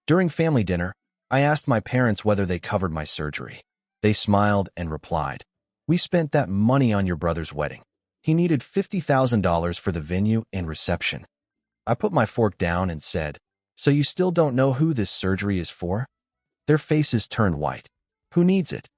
During family dinner, I asked my parents whether they covered my surgery. They smiled and replied, "We spent that money on your brother's wedding. He needed $50,000 for the venue and reception." I put my fork down and said, "So you still don't know who this surgery is for?" Their faces turned white. Who needs it?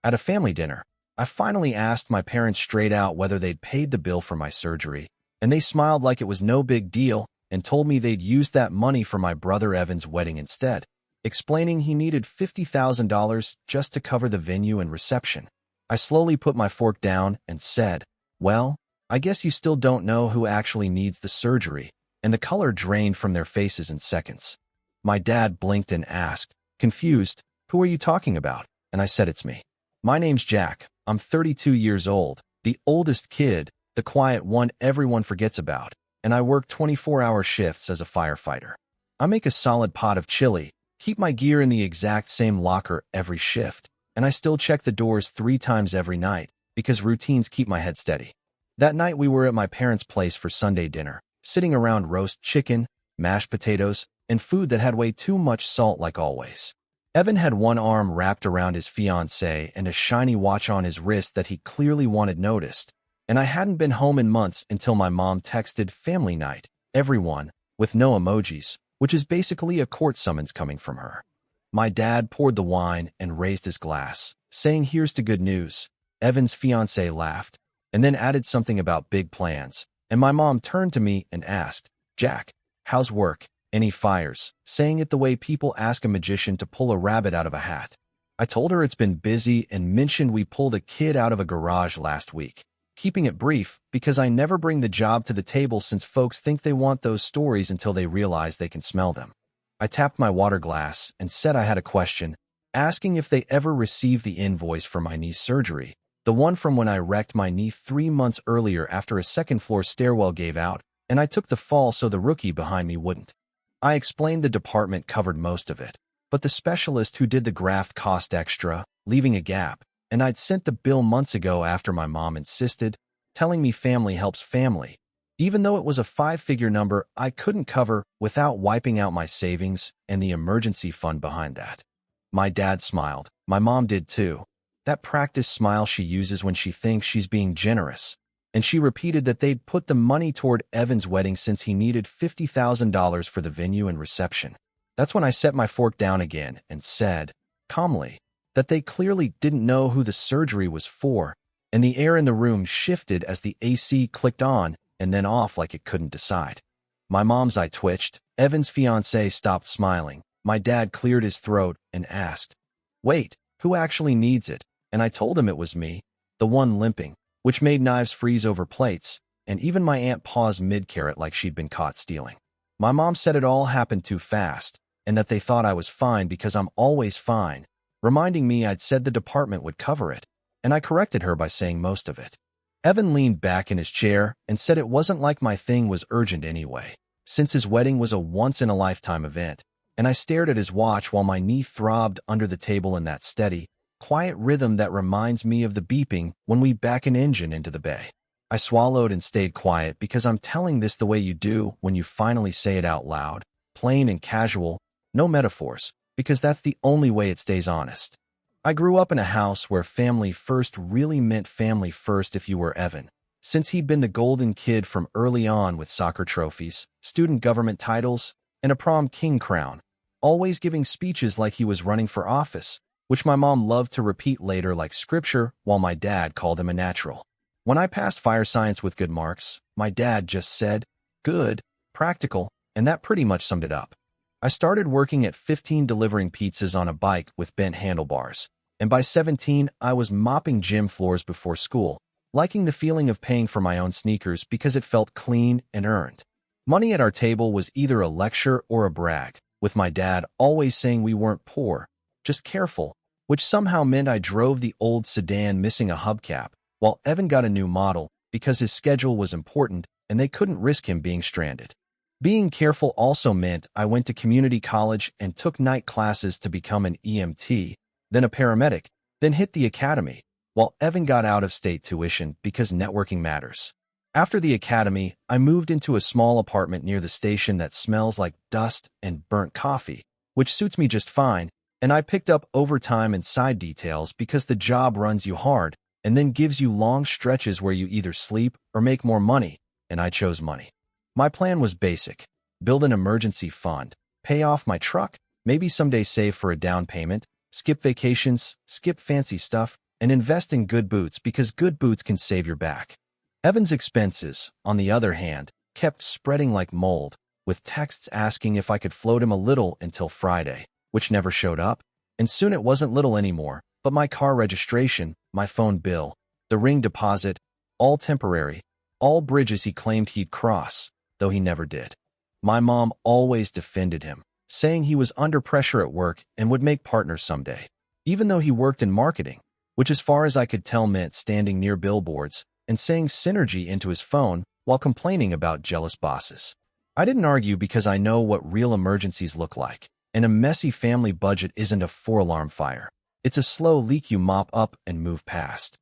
At a family dinner, I finally asked my parents straight out whether they'd paid the bill for my surgery, and they smiled like it was no big deal and told me they'd used that money for my brother Evan's wedding instead, explaining he needed $50,000 just to cover the venue and reception. I slowly put my fork down and said, "Well, I guess you still don't know who actually needs the surgery," and the color drained from their faces in seconds. My dad blinked and asked, confused, "Who are you talking about?" And I said, "It's me. My name's Jack. I'm 32 years old, the oldest kid, the quiet one everyone forgets about, and I work 24-hour shifts as a firefighter. I make a solid pot of chili, keep my gear in the exact same locker every shift, and I still check the doors 3 times every night because routines keep my head steady." That night we were at my parents' place for Sunday dinner, sitting around roast chicken, mashed potatoes, and food that had way too much salt like always. Evan had one arm wrapped around his fiancée and a shiny watch on his wrist that he clearly wanted noticed, and I hadn't been home in months until my mom texted "family night, everyone," with no emojis, which is basically a court summons coming from her. My dad poured the wine and raised his glass, saying, "Here's to good news." Evan's fiancée laughed, and then added something about big plans, and my mom turned to me and asked, "Jack, how's work? Any fires?" saying it the way people ask a magician to pull a rabbit out of a hat. I told her it's been busy and mentioned we pulled a kid out of a garage last week, keeping it brief because I never bring the job to the table since folks think they want those stories until they realize they can smell them. I tapped my water glass and said I had a question, asking if they ever received the invoice for my knee surgery, the one from when I wrecked my knee 3 months earlier after a second-floor stairwell gave out, and I took the fall so the rookie behind me wouldn't. I explained the department covered most of it, but the specialist who did the graft cost extra, leaving a gap, and I'd sent the bill months ago after my mom insisted, telling me family helps family, even though it was a 5-figure number I couldn't cover without wiping out my savings and the emergency fund behind that. My dad smiled. My mom did too. That practice smile she uses when she thinks she's being generous. And she repeated that they'd put the money toward Evan's wedding since he needed $50,000 for the venue and reception. That's when I set my fork down again and said, calmly, that they clearly didn't know who the surgery was for, and the air in the room shifted as the AC clicked on and then off like it couldn't decide. My mom's eye twitched. Evan's fiancée stopped smiling. My dad cleared his throat and asked, "Wait, who actually needs it?" And I told him it was me, the one limping, which made knives freeze over plates, and even my aunt paused mid-carrot like she'd been caught stealing. My mom said it all happened too fast, and that they thought I was fine because I'm always fine, reminding me I'd said the department would cover it, and I corrected her by saying most of it. Evan leaned back in his chair and said it wasn't like my thing was urgent anyway, since his wedding was a once-in-a-lifetime event, and I stared at his watch while my knee throbbed under the table in that steady, quiet rhythm that reminds me of the beeping when we back an engine into the bay. I swallowed and stayed quiet because I'm telling this the way you do when you finally say it out loud, plain and casual, no metaphors, because that's the only way it stays honest. I grew up in a house where family first really meant family first if you were Evan, since he'd been the golden kid from early on with soccer trophies, student government titles, and a prom king crown, always giving speeches like he was running for office, which my mom loved to repeat later like scripture while my dad called him a natural. When I passed fire science with good marks, my dad just said, "Good, practical," and that pretty much summed it up. I started working at 15 delivering pizzas on a bike with bent handlebars, and by 17 I was mopping gym floors before school, liking the feeling of paying for my own sneakers because it felt clean and earned. Money at our table was either a lecture or a brag, with my dad always saying we weren't poor, just careful, which somehow meant I drove the old sedan missing a hubcap, while Evan got a new model because his schedule was important and they couldn't risk him being stranded. Being careful also meant I went to community college and took night classes to become an EMT, then a paramedic, then hit the academy, while Evan got out-of-state tuition because networking matters. After the academy, I moved into a small apartment near the station that smells like dust and burnt coffee, which suits me just fine, and I picked up overtime and side details because the job runs you hard and then gives you long stretches where you either sleep or make more money, and I chose money. My plan was basic: build an emergency fund, pay off my truck, maybe someday save for a down payment, skip vacations, skip fancy stuff, and invest in good boots because good boots can save your back. Evan's expenses, on the other hand, kept spreading like mold, with texts asking if I could float him a little until Friday, which never showed up, and soon it wasn't little anymore, but my car registration, my phone bill, the ring deposit, all temporary, all bridges he claimed he'd cross, though he never did. My mom always defended him, saying he was under pressure at work and would make partners someday, even though he worked in marketing, which as far as I could tell meant standing near billboards and saying synergy into his phone while complaining about jealous bosses. I didn't argue because I know what real emergencies look like, and a messy family budget isn't a four-alarm fire. It's a slow leak you mop up and move past.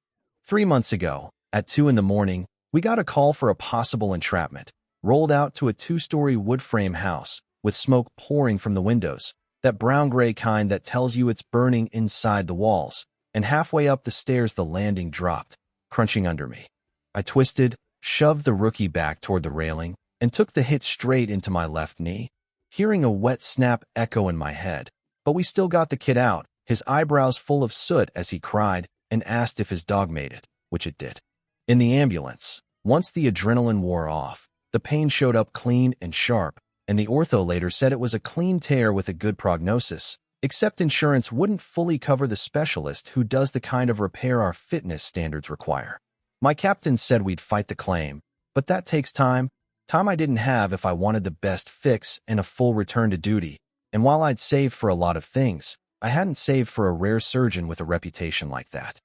3 months ago, at 2 in the morning, we got a call for a possible entrapment, rolled out to a 2-story wood frame house with smoke pouring from the windows, that brown-gray kind that tells you it's burning inside the walls, and halfway up the stairs the landing dropped, crunching under me. I twisted, shoved the rookie back toward the railing, and took the hit straight into my left knee, hearing a wet snap echo in my head. But we still got the kid out, his eyebrows full of soot as he cried and asked if his dog made it, which it did. In the ambulance, once the adrenaline wore off, the pain showed up clean and sharp, and the ortho later said it was a clean tear with a good prognosis, except insurance wouldn't fully cover the specialist who does the kind of repair our fitness standards require. My captain said we'd fight the claim, but that takes time I didn't have if I wanted the best fix and a full return to duty, and while I'd saved for a lot of things, I hadn't saved for a rare surgeon with a reputation like that.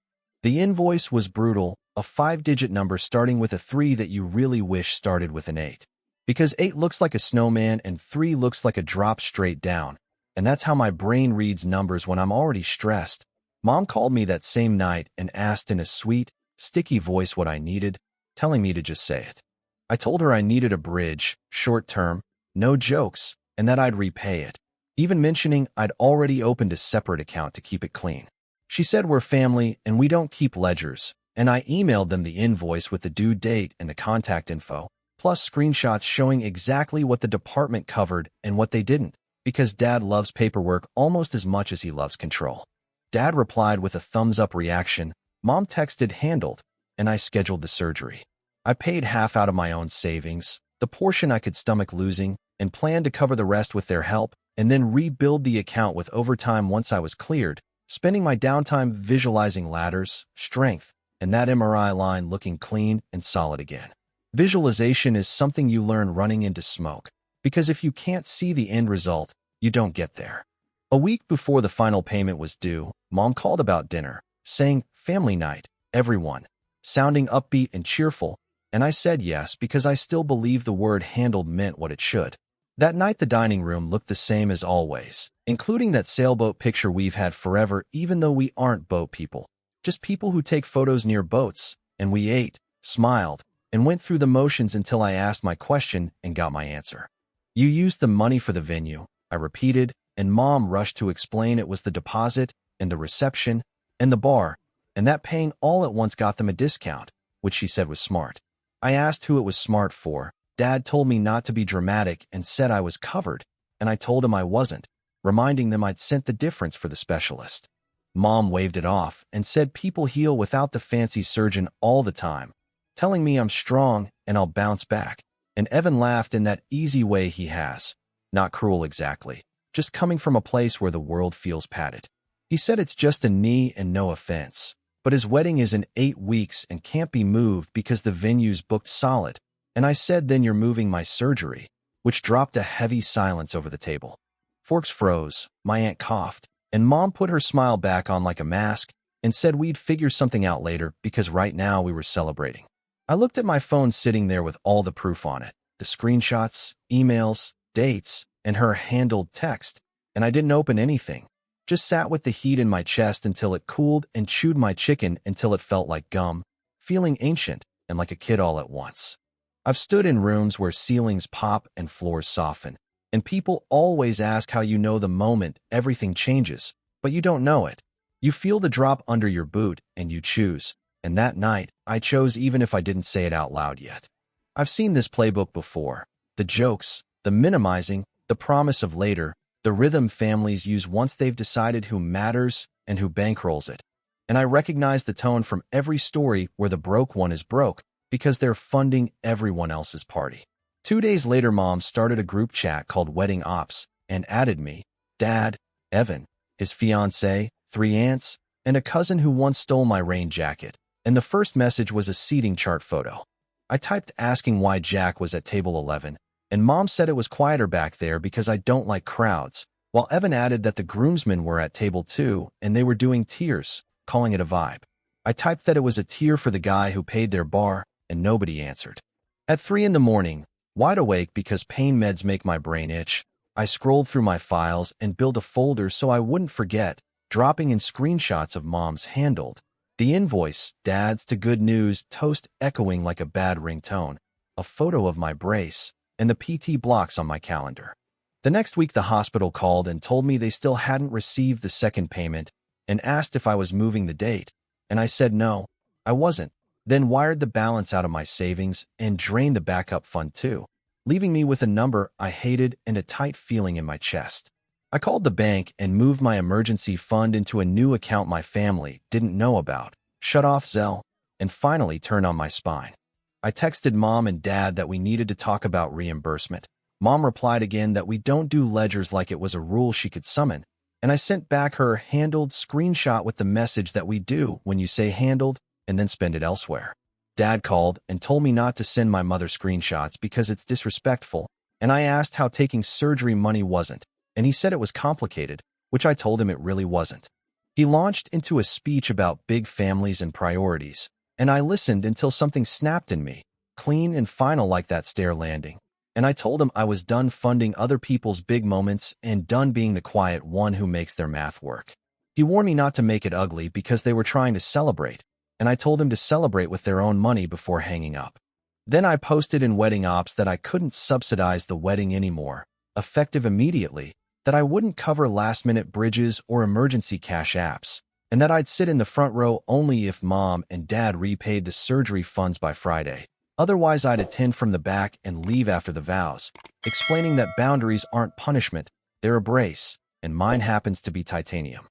The invoice was brutal, a 5-digit number starting with a 3 that you really wish started with an 8. Because 8 looks like a snowman and 3 looks like a drop straight down, and that's how my brain reads numbers when I'm already stressed. Mom called me that same night and asked in a sweet, sticky voice what I needed, telling me to just say it. I told her I needed a bridge, short term, no jokes, and that I'd repay it, even mentioning I'd already opened a separate account to keep it clean. She said we're family and we don't keep ledgers, and I emailed them the invoice with the due date and the contact info, plus screenshots showing exactly what the department covered and what they didn't, because Dad loves paperwork almost as much as he loves control. Dad replied with a thumbs-up reaction. Mom texted handled, and I scheduled the surgery. I paid half out of my own savings, the portion I could stomach losing, and planned to cover the rest with their help, and then rebuild the account with overtime once I was cleared, spending my downtime visualizing ladders, strength, and that MRI line looking clean and solid again. Visualization is something you learn running into smoke, because if you can't see the end result, you don't get there. A week before the final payment was due, Mom called about dinner, saying, "Family night, everyone," sounding upbeat and cheerful, and I said yes because I still believe the word handled meant what it should. That night the dining room looked the same as always, including that sailboat picture we've had forever even though we aren't boat people, just people who take photos near boats, and we ate, smiled, and went through the motions until I asked my question and got my answer. "You used the money for the venue," I repeated, and Mom rushed to explain it was the deposit, and the reception, and the bar, and that paying all at once got them a discount, which she said was smart. I asked who it was smart for. Dad told me not to be dramatic and said I was covered, and I told him I wasn't, reminding them I'd sent the difference for the specialist. Mom waved it off and said people heal without the fancy surgeon all the time, telling me I'm strong and I'll bounce back, and Evan laughed in that easy way he has, not cruel exactly, just coming from a place where the world feels padded. He said it's just a knee and no offense, but his wedding is in 8 weeks and can't be moved because the venue's booked solid, and I said then you're moving my surgery, which dropped a heavy silence over the table. Forks froze, my aunt coughed, and Mom put her smile back on like a mask and said we'd figure something out later because right now we were celebrating. I looked at my phone sitting there with all the proof on it, the screenshots, emails, dates, and her handled text, and I didn't open anything. Just sat with the heat in my chest until it cooled and chewed my chicken until it felt like gum, feeling ancient and like a kid all at once. I've stood in rooms where ceilings pop and floors soften, And people always ask how you know the moment everything changes, but you don't know it. You feel the drop under your boot, and you choose. And that night, I chose even if I didn't say it out loud yet. I've seen this playbook before. The jokes, the minimizing, the promise of later, the rhythm families use once they've decided who matters and who bankrolls it. And I recognize the tone from every story where the broke one is broke because they're funding everyone else's party. 2 days later, Mom started a group chat called Wedding Ops and added me, Dad, Evan, his fiancée, 3 aunts, and a cousin who once stole my rain jacket. And the first message was a seating chart photo. I typed asking why Jack was at table 11, and Mom said it was quieter back there because I don't like crowds, while Evan added that the groomsmen were at table 2 and they were doing tiers, calling it a vibe. I typed that it was a tier for the guy who paid their bar, and nobody answered. At 3 in the morning, wide awake because pain meds make my brain itch, I scrolled through my files and built a folder so I wouldn't forget, dropping in screenshots of Mom's handled, the invoice, Dad's to good news, toast echoing like a bad ringtone, a photo of my brace, and the PT blocks on my calendar. The next week, the hospital called and told me they still hadn't received the second payment and asked if I was moving the date, and I said no, I wasn't, then wired the balance out of my savings and drained the backup fund too, leaving me with a number I hated and a tight feeling in my chest. I called the bank and moved my emergency fund into a new account my family didn't know about, shut off Zelle, and finally turned on my spine. I texted Mom and Dad that we needed to talk about reimbursement. Mom replied again that we don't do ledgers like it was a rule she could summon, and I sent back her handled screenshot with the message that we do when you say handled and then spend it elsewhere. Dad called and told me not to send my mother screenshots because it's disrespectful, and I asked how taking surgery money wasn't, and he said it was complicated, which I told him it really wasn't. He launched into a speech about big families and priorities, and I listened until something snapped in me, clean and final like that stair landing. And I told him I was done funding other people's big moments and done being the quiet one who makes their math work. He warned me not to make it ugly because they were trying to celebrate, and I told him to celebrate with their own money before hanging up. Then I posted in Wedding Ops that I couldn't subsidize the wedding anymore, effective immediately, that I wouldn't cover last-minute bridges or emergency cash apps, and that I'd sit in the front row only if Mom and Dad repaid the surgery funds by Friday. Otherwise, I'd attend from the back and leave after the vows, explaining that boundaries aren't punishment, they're a brace, and mine happens to be titanium.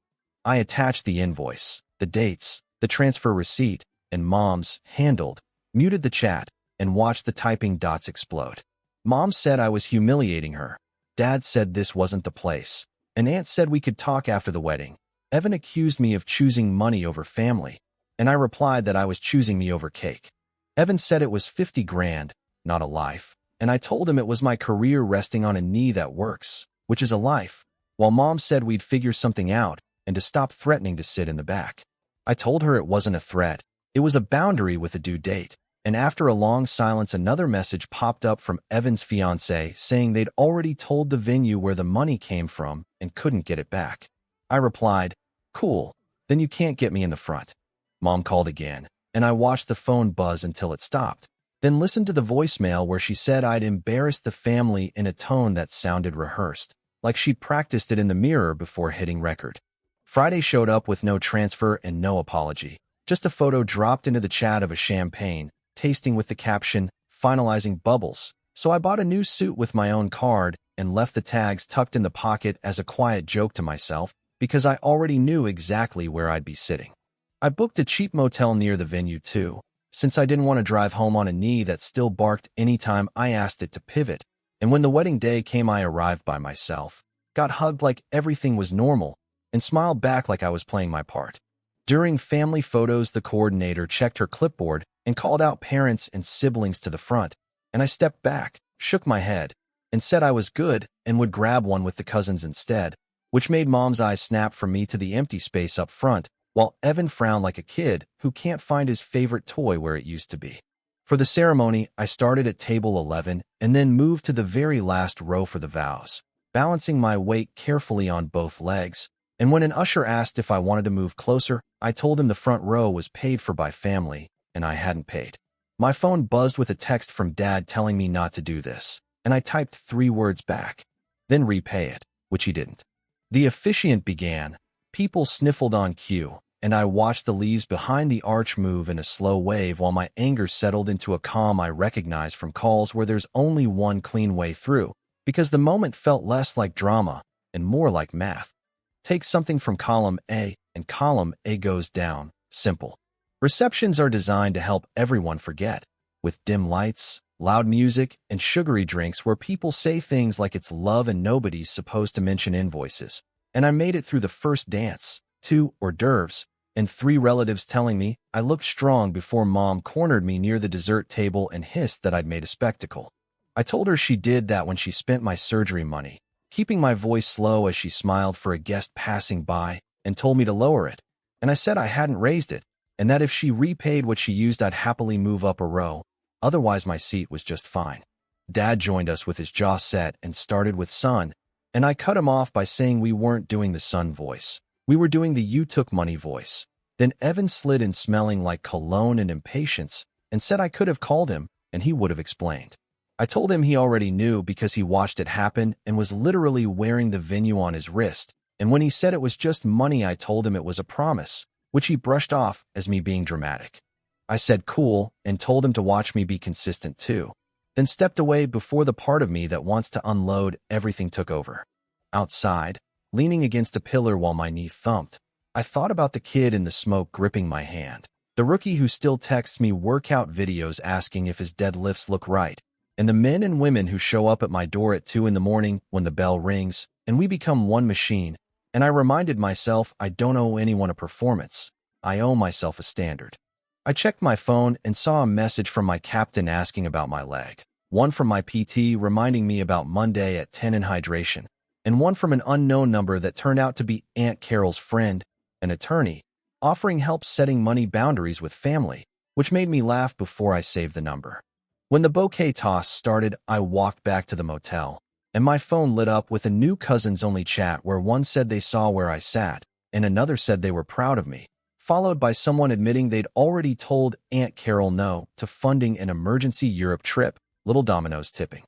I attached the invoice, the dates, the transfer receipt, and Mom's handled, muted the chat, and watched the typing dots explode. Mom said I was humiliating her. Dad said this wasn't the place. An aunt said we could talk after the wedding. Evan accused me of choosing money over family, and I replied that I was choosing me over cake. Evan said it was 50 grand, not a life, and I told him it was my career resting on a knee that works, which is a life, while Mom said we'd figure something out and to stop threatening to sit in the back. I told her it wasn't a threat, it was a boundary with a due date. And after a long silence, another message popped up from Evan's fiancée saying they'd already told the venue where the money came from and couldn't get it back. I replied, cool, then you can't get me in the front. Mom called again, and I watched the phone buzz until it stopped, then listened to the voicemail where she said I'd embarrassed the family in a tone that sounded rehearsed, like she'd practiced it in the mirror before hitting record. Friday showed up with no transfer and no apology, just a photo dropped into the chat of a champagne, tasting with the caption, finalizing bubbles. So I bought a new suit with my own card and left the tags tucked in the pocket as a quiet joke to myself because I already knew exactly where I'd be sitting. I booked a cheap motel near the venue too, since I didn't want to drive home on a knee that still barked anytime I asked it to pivot. And when the wedding day came, I arrived by myself, got hugged like everything was normal, and smiled back like I was playing my part. During family photos, the coordinator checked her clipboard and called out parents and siblings to the front, and I stepped back, shook my head, and said I was good and would grab one with the cousins instead, which made Mom's eyes snap from me to the empty space up front, while Evan frowned like a kid who can't find his favorite toy where it used to be. For the ceremony, I started at table 11 and then moved to the very last row for the vows, balancing my weight carefully on both legs. And when an usher asked if I wanted to move closer, I told him the front row was paid for by family, and I hadn't paid. My phone buzzed with a text from Dad telling me not to do this, and I typed 3 words back. then repay it, which he didn't. The officiant began. People sniffled on cue, and I watched the leaves behind the arch move in a slow wave while my anger settled into a calm I recognized from calls where there's only one clean way through, because the moment felt less like drama and more like math. Take something from column A, and column A goes down. Simple. Receptions are designed to help everyone forget, with dim lights, loud music, and sugary drinks where people say things like it's love and nobody's supposed to mention invoices. And I made it through the first dance, 2 hors d'oeuvres, and 3 relatives telling me I looked strong before Mom cornered me near the dessert table and hissed that I'd made a spectacle. I told her she did that when she spent my surgery money, keeping my voice slow as she smiled for a guest passing by and told me to lower it. And I said I hadn't raised it, and that if she repaid what she used I'd happily move up a row, otherwise my seat was just fine. Dad joined us with his jaw set and started with son, and I cut him off by saying we weren't doing the son voice. We were doing the you took money voice. Then Evan slid in smelling like cologne and impatience and said I could have called him and he would have explained. I told him he already knew because he watched it happen and was literally wearing the venue on his wrist, and when he said it was just money I told him it was a promise, which he brushed off as me being dramatic. I said cool and told him to watch me be consistent too, then stepped away before the part of me that wants to unload everything took over. Outside, leaning against a pillar while my knee thumped, I thought about the kid in the smoke gripping my hand, the rookie who still texts me workout videos asking if his deadlifts look right, and the men and women who show up at my door at 2 in the morning when the bell rings and we become one machine. And I reminded myself I don't owe anyone a performance. I owe myself a standard. I checked my phone and saw a message from my captain asking about my leg, one from my PT reminding me about Monday at 10 and hydration, and one from an unknown number that turned out to be Aunt Carol's friend, an attorney, offering help setting money boundaries with family, which made me laugh before I saved the number. When the bouquet toss started, I walked back to the motel, and my phone lit up with a new cousins-only chat where one said they saw where I sat, and another said they were proud of me, followed by someone admitting they'd already told Aunt Carol no to funding an emergency Europe trip, little dominoes tipping.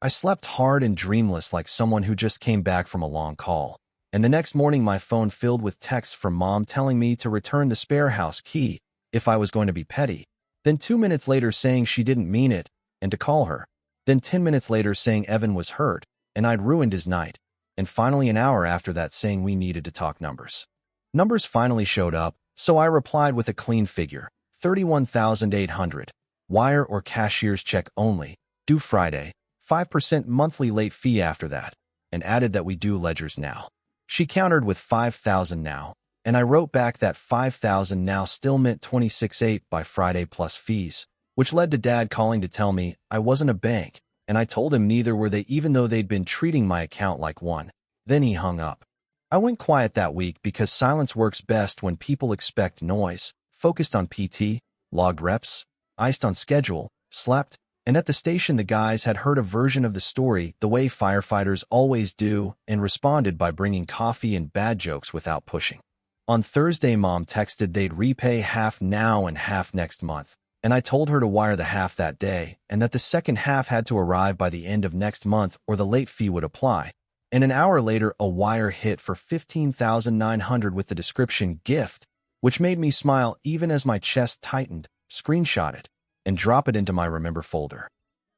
I slept hard and dreamless like someone who just came back from a long call, and the next morning my phone filled with texts from Mom telling me to return the spare house key if I was going to be petty, then 2 minutes later saying she didn't mean it and to call her, then 10 minutes later saying Evan was hurt and I'd ruined his night, and finally an hour after that saying we needed to talk numbers. Numbers finally showed up, so I replied with a clean figure, 31,800, wire or cashier's check only, due Friday, 5% monthly late fee after that, and added that we do ledgers now. She countered with 5,000 now, and I wrote back that 5,000 now still meant 26,800 by Friday plus fees, which led to Dad calling to tell me I wasn't a bank, and I told him neither were they even though they'd been treating my account like one. Then he hung up. I went quiet that week because silence works best when people expect noise, focused on PT, logged reps, iced on schedule, slept, and at the station the guys had heard a version of the story the way firefighters always do and responded by bringing coffee and bad jokes without pushing. On Thursday, Mom texted they'd repay half now and half next month, and I told her to wire the half that day and that the second half had to arrive by the end of next month or the late fee would apply. And an hour later, a wire hit for $15,900 with the description gift, which made me smile even as my chest tightened, screenshot it, and drop it into my remember folder.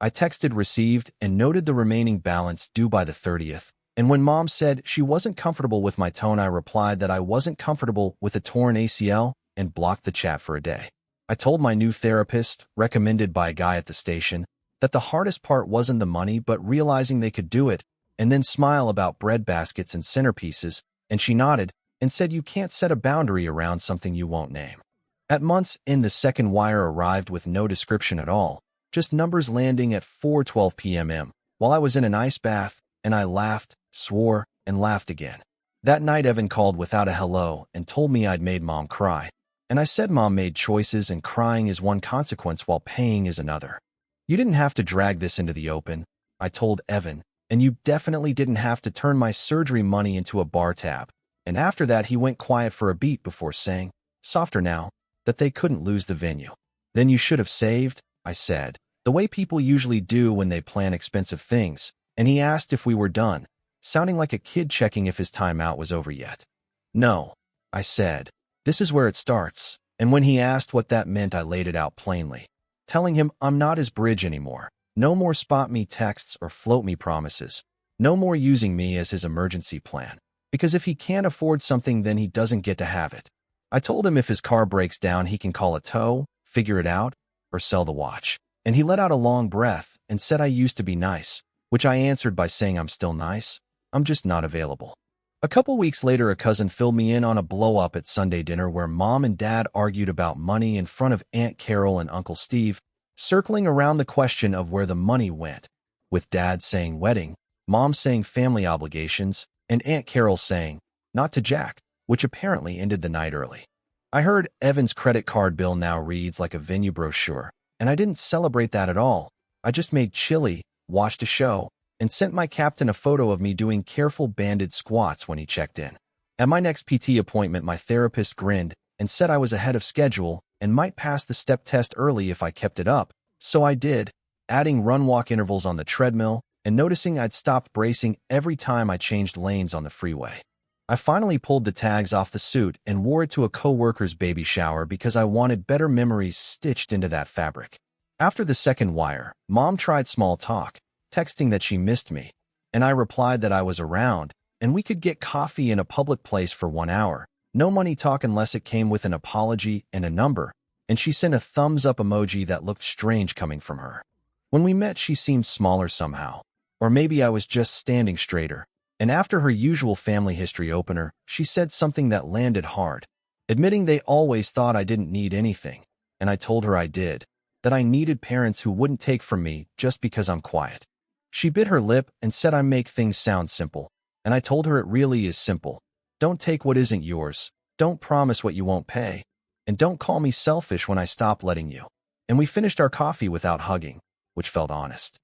I texted received and noted the remaining balance due by the 30th, and when Mom said she wasn't comfortable with my tone, I replied that I wasn't comfortable with a torn ACL and blocked the chat for a day. I told my new therapist, recommended by a guy at the station, that the hardest part wasn't the money but realizing they could do it, and then smile about bread baskets and centerpieces, and she nodded and said you can't set a boundary around something you won't name. At month's end, the second wire arrived with no description at all, just numbers landing at 4:12 p.m. while I was in an ice bath, and I laughed, swore, and laughed again. That night Evan called without a hello and told me I'd made Mom cry, and I said Mom made choices and crying is one consequence while paying is another. You didn't have to drag this into the open, I told Evan, and you definitely didn't have to turn my surgery money into a bar tab. And after that he went quiet for a beat before saying, softer now, that they couldn't lose the venue. Then you should have saved, I said, the way people usually do when they plan expensive things, and he asked if we were done, sounding like a kid checking if his time out was over yet. No, I said. This is where it starts. And when he asked what that meant, I laid it out plainly, telling him I'm not his bridge anymore. No more spot me texts or float me promises. No more using me as his emergency plan. Because if he can't afford something, then he doesn't get to have it. I told him if his car breaks down, he can call a tow, figure it out, or sell the watch. And he let out a long breath and said I used to be nice, which I answered by saying I'm still nice. I'm just not available. A couple weeks later, a cousin filled me in on a blow-up at Sunday dinner where Mom and Dad argued about money in front of Aunt Carol and Uncle Steve, circling around the question of where the money went, with Dad saying wedding, Mom saying family obligations, and Aunt Carol saying, not to Jack, which apparently ended the night early. I heard Evan's credit card bill now reads like a venue brochure, and I didn't celebrate that at all. I just made chili, watched a show, and sent my captain a photo of me doing careful banded squats when he checked in. At my next PT appointment, my therapist grinned and said I was ahead of schedule and might pass the step test early if I kept it up, so I did, adding run-walk intervals on the treadmill and noticing I'd stopped bracing every time I changed lanes on the freeway. I finally pulled the tags off the suit and wore it to a coworker's baby shower because I wanted better memories stitched into that fabric. After the second wire, Mom tried small talk, texting that she missed me, and I replied that I was around and we could get coffee in a public place for 1 hour. No money talk unless it came with an apology and a number, and she sent a thumbs-up emoji that looked strange coming from her. When we met, she seemed smaller somehow, or maybe I was just standing straighter, and after her usual family history opener, she said something that landed hard, admitting they always thought I didn't need anything, and I told her I did, that I needed parents who wouldn't take from me just because I'm quiet. She bit her lip and said I make things sound simple, and I told her it really is simple. Don't take what isn't yours, don't promise what you won't pay, and don't call me selfish when I stop letting you. And we finished our coffee without hugging, which felt honest.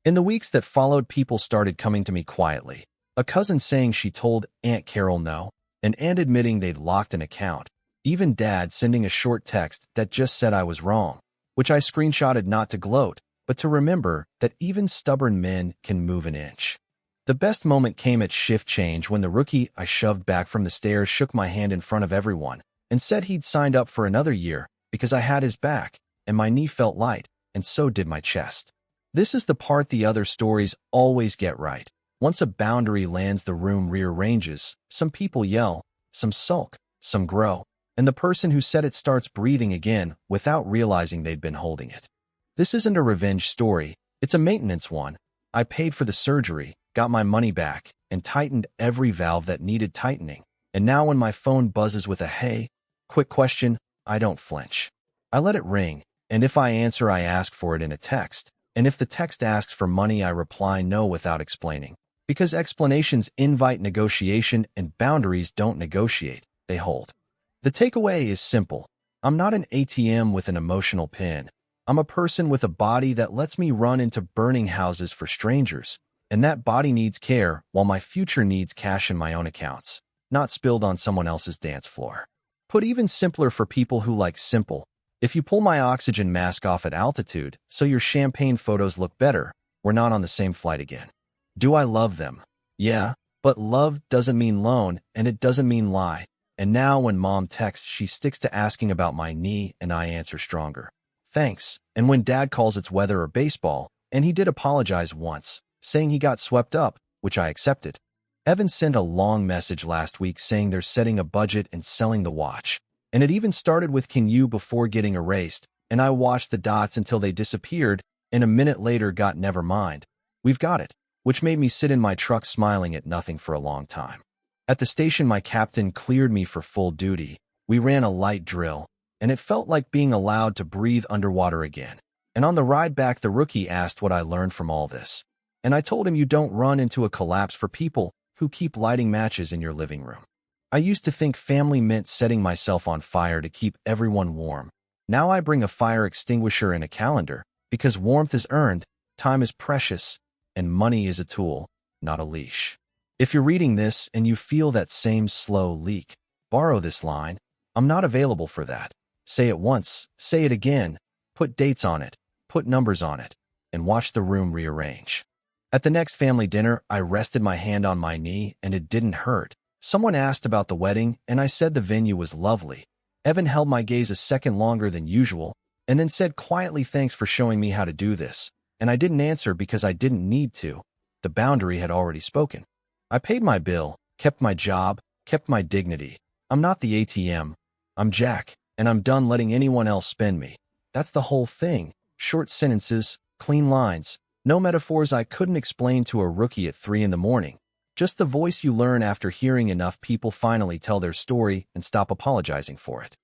In the weeks that followed, people started coming to me quietly, a cousin saying she told Aunt Carol no, an aunt admitting they'd locked an account, even Dad sending a short text that just said I was wrong, which I screenshotted not to gloat, but to remember that even stubborn men can move an inch. The best moment came at shift change when the rookie I shoved back from the stairs shook my hand in front of everyone and said he'd signed up for another year because I had his back, and my knee felt light, and so did my chest. This is the part the other stories always get right. Once a boundary lands, the room rearranges. Some people yell, some sulk, some grow, and the person who said it starts breathing again without realizing they'd been holding it. This isn't a revenge story, it's a maintenance one. I paid for the surgery, got my money back, and tightened every valve that needed tightening. And now when my phone buzzes with a "Hey, quick question," I don't flinch. I let it ring, and if I answer, I ask for it in a text. And if the text asks for money, I reply no without explaining. Because explanations invite negotiation and boundaries don't negotiate, they hold. The takeaway is simple. I'm not an ATM with an emotional pin. I'm a person with a body that lets me run into burning houses for strangers, and that body needs care while my future needs cash in my own accounts, not spilled on someone else's dance floor. Put even simpler for people who like simple, if you pull my oxygen mask off at altitude so your champagne photos look better, we're not on the same flight again. Do I love them? Yeah, but love doesn't mean loan, and it doesn't mean lie. And now when Mom texts, she sticks to asking about my knee, and I answer stronger. Thanks. And when Dad calls, it's weather or baseball, and he did apologize once, saying he got swept up, which I accepted. Evan sent a long message last week saying they're setting a budget and selling the watch. And it even started with "Can you" before getting erased, and I watched the dots until they disappeared, and a minute later got "never mind. We've got it," which made me sit in my truck smiling at nothing for a long time. At the station, my captain cleared me for full duty. We ran a light drill, and it felt like being allowed to breathe underwater again. And on the ride back, the rookie asked what I learned from all this. And I told him you don't run into a collapse for people who keep lighting matches in your living room. I used to think family meant setting myself on fire to keep everyone warm. Now I bring a fire extinguisher and a calendar, because warmth is earned, time is precious, and money is a tool, not a leash. If you're reading this and you feel that same slow leak, borrow this line. I'm not available for that. Say it once, say it again, put dates on it, put numbers on it, and watch the room rearrange. At the next family dinner, I rested my hand on my knee and it didn't hurt. Someone asked about the wedding and I said the venue was lovely. Evan held my gaze a second longer than usual and then said quietly, "Thanks for showing me how to do this." And I didn't answer because I didn't need to. The boundary had already spoken. I paid my bill, kept my job, kept my dignity. I'm not the ATM. I'm Jack, and I'm done letting anyone else spend me. That's the whole thing. Short sentences, clean lines, no metaphors I couldn't explain to a rookie at 3 in the morning. Just the voice you learn after hearing enough people finally tell their story and stop apologizing for it.